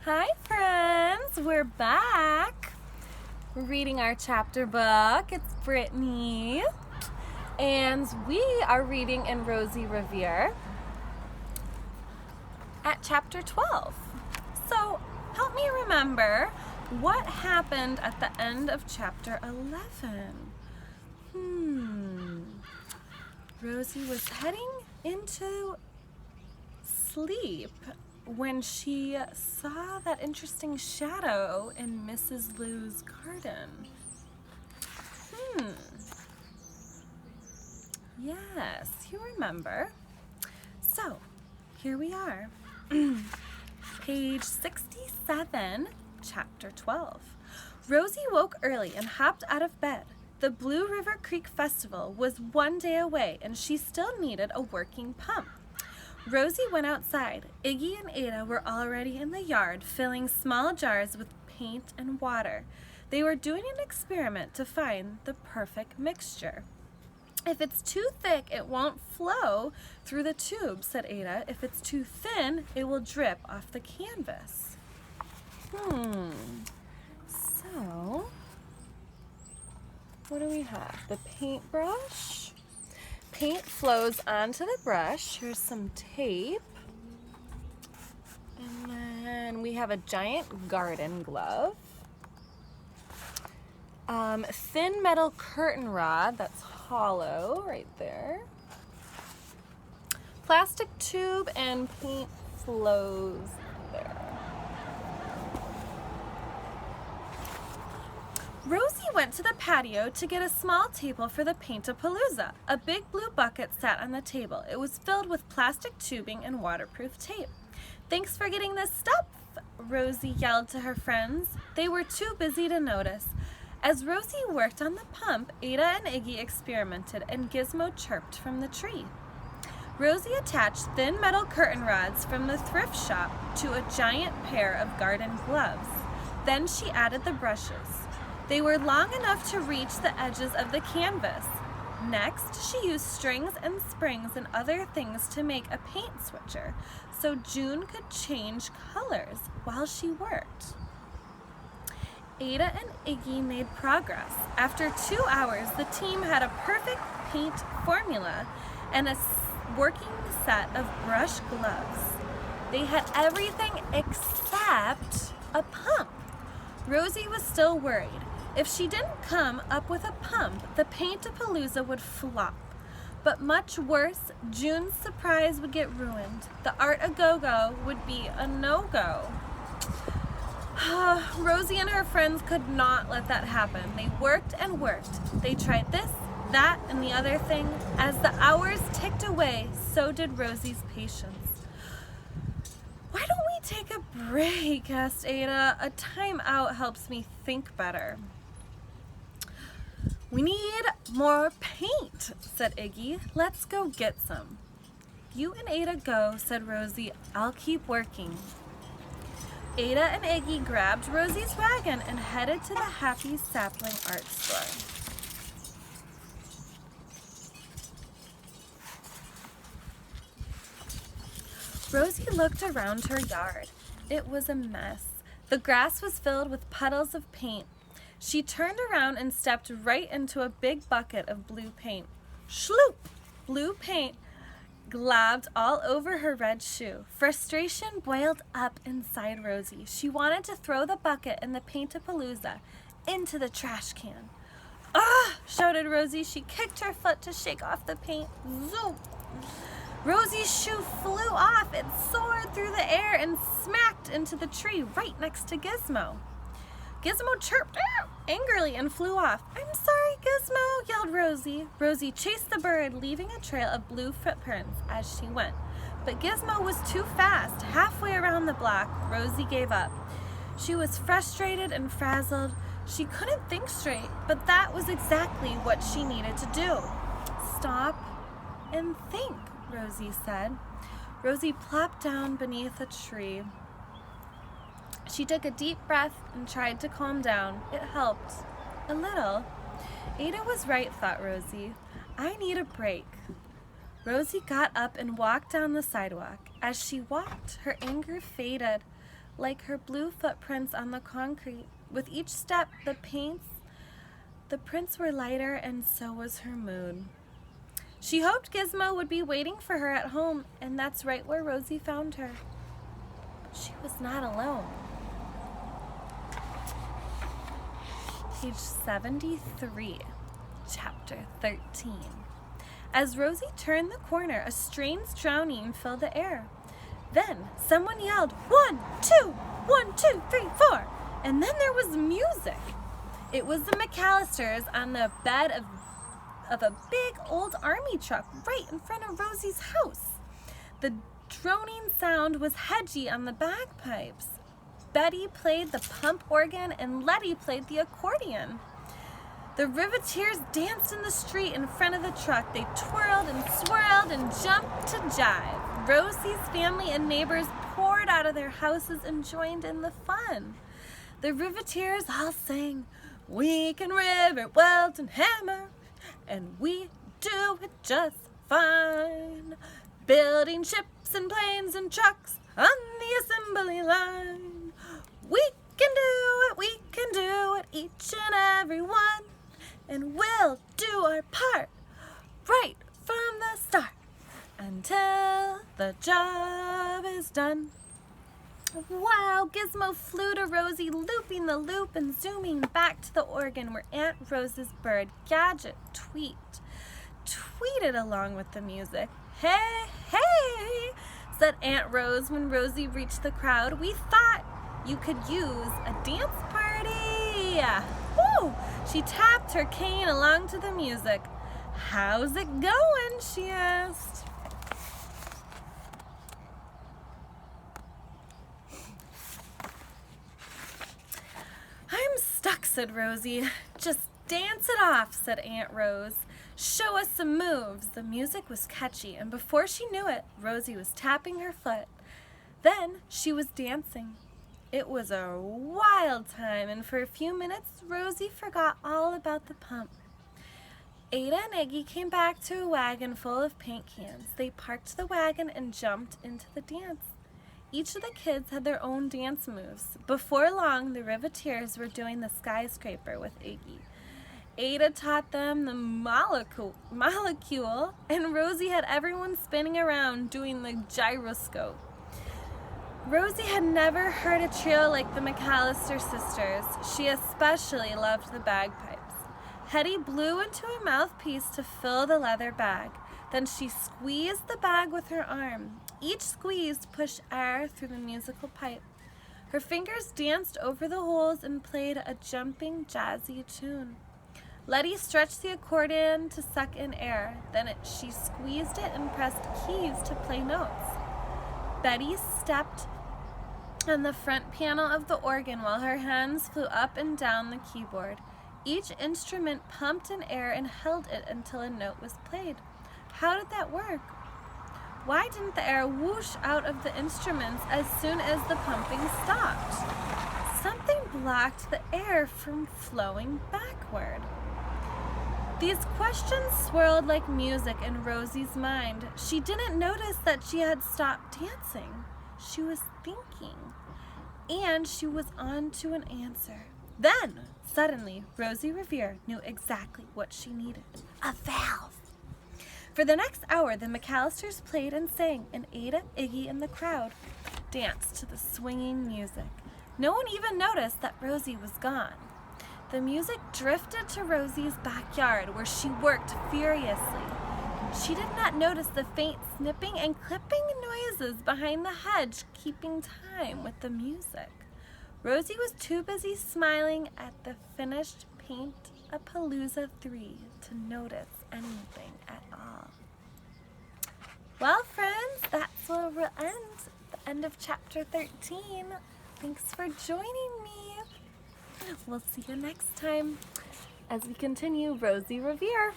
Hi friends, we're back. We're reading our chapter book. It's Brittany. And we are reading in Rosie Revere at chapter 12. So help me remember what happened at the end of chapter 11. Rosie was heading into sleep when she saw that interesting shadow in Mrs. Lou's garden. Yes, you remember. So, here we are. Page 67, chapter 12. Rosie woke early and hopped out of bed. The Blue River Creek Festival was one day away and she still needed a working pump. Rosie went outside. Iggy and Ada were already in the yard filling small jars with paint and water. They were doing an experiment to find the perfect mixture. If it's too thick, it won't flow through the tube, said Ada. If it's too thin, it will drip off the canvas. So, what do we have? The paintbrush. Paint flows onto the brush. Here's some tape. And then we have a giant garden glove. Thin metal curtain rod that's hollow right there. Plastic tube and paint flows there. Rosie went to the patio to get a small table for the Paint-A-Palooza. A big blue bucket sat on the table. It was filled with plastic tubing and waterproof tape. "Thanks for getting this stuff," Rosie yelled to her friends. They were too busy to notice. As Rosie worked on the pump, Ada and Iggy experimented and Gizmo chirped from the tree. Rosie attached thin metal curtain rods from the thrift shop to a giant pair of garden gloves. Then she added the brushes. They were long enough to reach the edges of the canvas. Next, she used strings and springs and other things to make a paint switcher so June could change colors while she worked. Ada and Iggy made progress. After 2 hours, the team had a perfect paint formula and a working set of brush gloves. They had everything except a pump. Rosie was still worried. If she didn't come up with a pump, the Paint-A-Palooza would flop. But much worse, June's surprise would get ruined. The Art A-Go-Go would be a no-go. Rosie and her friends could not let that happen. They worked and worked. They tried this, that, and the other thing. As the hours ticked away, so did Rosie's patience. "Why don't we take a break?" asked Ada. "A time out helps me think better." "We need more paint," said Iggy. "Let's go get some." "You and Ada go," said Rosie. "I'll keep working." Ada and Iggy grabbed Rosie's wagon and headed to the Happy Sapling Art Store. Rosie looked around her yard. It was a mess. The grass was filled with puddles of paint. She turned around and stepped right into a big bucket of blue paint. Shloop! Blue paint globbed all over her red shoe. Frustration boiled up inside Rosie. She wanted to throw the bucket and the Paint-A-Palooza into the trash can. "Ah!" shouted Rosie. She kicked her foot to shake off the paint. Zoop! Rosie's shoe flew off. It soared through the air and smacked into the tree right next to Gizmo. Gizmo chirped angrily and flew off. "I'm sorry, Gizmo," yelled Rosie. Rosie chased the bird, leaving a trail of blue footprints as she went. But Gizmo was too fast. Halfway around the block, Rosie gave up. She was frustrated and frazzled. She couldn't think straight, but that was exactly what she needed to do. "Stop and think," Rosie said. Rosie plopped down beneath a tree. She took a deep breath and tried to calm down. It helped. A little. Ada was right, thought Rosie. I need a break. Rosie got up and walked down the sidewalk. As she walked, her anger faded. like her blue footprints on the concrete. With each step, the prints were lighter, and so was her mood. She hoped Gizmo would be waiting for her at home, and that's right where Rosie found her. But she was not alone. Page 73, chapter 13. As Rosie turned the corner, a strange drowning filled the air. Then someone yelled, 1, 2, 1, 2, 3, 4, and then there was music. It was the McAllisters on the bed of a big old army truck right in front of Rosie's house. The droning sound was Hedgie on the bagpipes. Betty played the pump organ and Letty played the accordion. The Riveteers danced in the street in front of the truck. They twirled and swirled and jumped to jive. Rosie's family and neighbors poured out of their houses and joined in the fun. The Riveteers all sang, "We can river, weld, and hammer, and we do it just fine. Building ships and planes and trucks on the assembly line. We can do it, each and every one. And we'll do our part right from the start until the job is done." Wow, Gizmo flew to Rosie, looping the loop and zooming back to the organ where Aunt Rose's bird, Gadget, tweeted along with the music. "Hey, hey," said Aunt Rose when Rosie reached the crowd. "We thought you could use a dance party." Woo! She tapped her cane along to the music. "How's it going?" she asked. "I'm stuck," said Rosie. "Just dance it off," said Aunt Rose. "Show us some moves." The music was catchy, and before she knew it, Rosie was tapping her foot. Then she was dancing. It was a wild time, and for a few minutes, Rosie forgot all about the pump. Ada and Iggy came back to a wagon full of paint cans. They parked the wagon and jumped into the dance. Each of the kids had their own dance moves. Before long, the Riveteers were doing the skyscraper with Iggy. Ada taught them the molecule, and Rosie had everyone spinning around doing the gyroscope. Rosie had never heard a trio like the McAllister sisters. She especially loved the bagpipes. Hetty blew into a mouthpiece to fill the leather bag. Then she squeezed the bag with her arm. Each squeeze pushed air through the musical pipe. Her fingers danced over the holes and played a jumping, jazzy tune. Letty stretched the accordion to suck in air. Then she squeezed it and pressed keys to play notes. Betty stepped on the front panel of the organ while her hands flew up and down the keyboard. Each instrument pumped in air and held it until a note was played. How did that work? Why didn't the air whoosh out of the instruments as soon as the pumping stopped? Something blocked the air from flowing backward. These questions swirled like music in Rosie's mind. She didn't notice that she had stopped dancing. She was thinking, and she was on to an answer. Then, suddenly, Rosie Revere knew exactly what she needed: a valve. For the next hour, the McAllisters played and sang, and Ada, Iggy, and the crowd danced to the swinging music. No one even noticed that Rosie was gone. The music drifted to Rosie's backyard, where she worked furiously. She did not notice the faint snipping and clipping noises behind the hedge, keeping time with the music. Rosie was too busy smiling at the finished Paint-A-Palooza 3 to notice anything at all. Well, friends, that's where we'll end. The end of chapter 13. Thanks for joining me. We'll see you next time as we continue Rosie Revere.